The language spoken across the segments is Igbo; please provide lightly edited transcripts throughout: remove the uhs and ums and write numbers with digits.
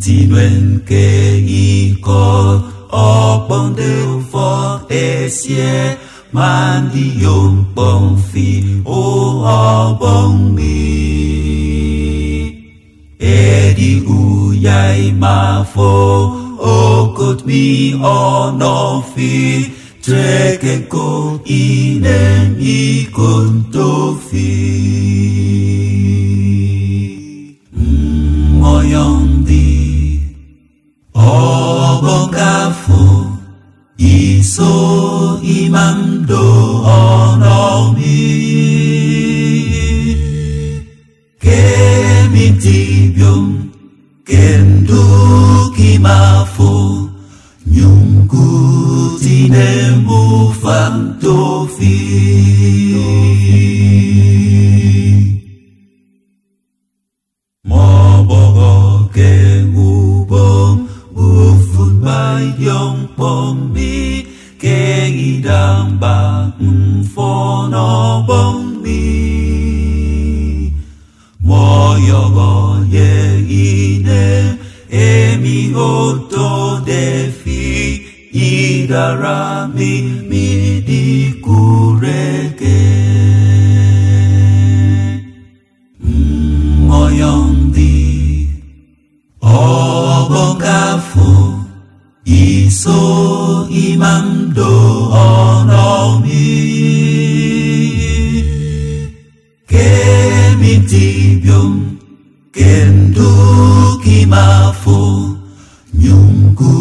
ti luen ke i ko o bon de fo esie man di yong bon fi o bon mi e di u yai ma fo o kot mi o no fi treke ko inen i kon to fi moyon di o bon ka fo iso imam do ono mi kemi tibyong kendo kimafo nyungu tinemu fantofi mobogo kengubong ufun bai yong pong mi kengidang ba mfono bong mi moyogo ye ine emi oto defi idarami mi di kureke moyong di obong kafu iso imam do ono mi kemi tibyong kendo kimafo nyungu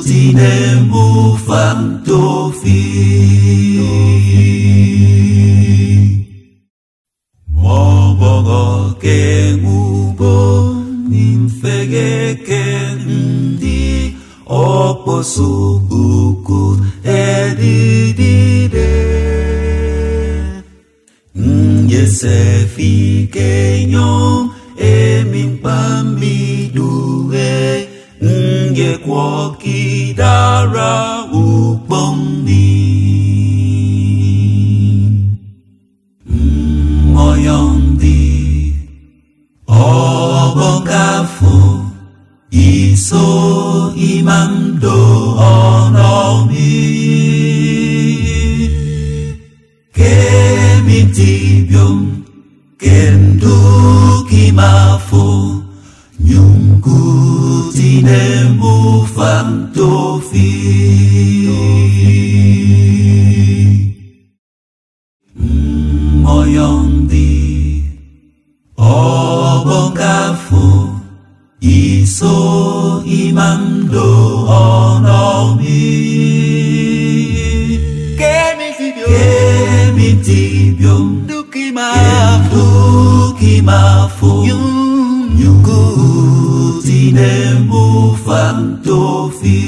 tinemu fantofi mobogo kengubo nimfege kendi oposu buku edidide yesefi kenyong emin pamidue nge kwa kidara upong ni moyong di obong kafu iso imam do ono mi kemi tibyong kendo kimafo nyungu tinemu fantofi moyong di obong kafu iso imam do ono mi kemi tibyong kimafo nyungu tinemu fantofi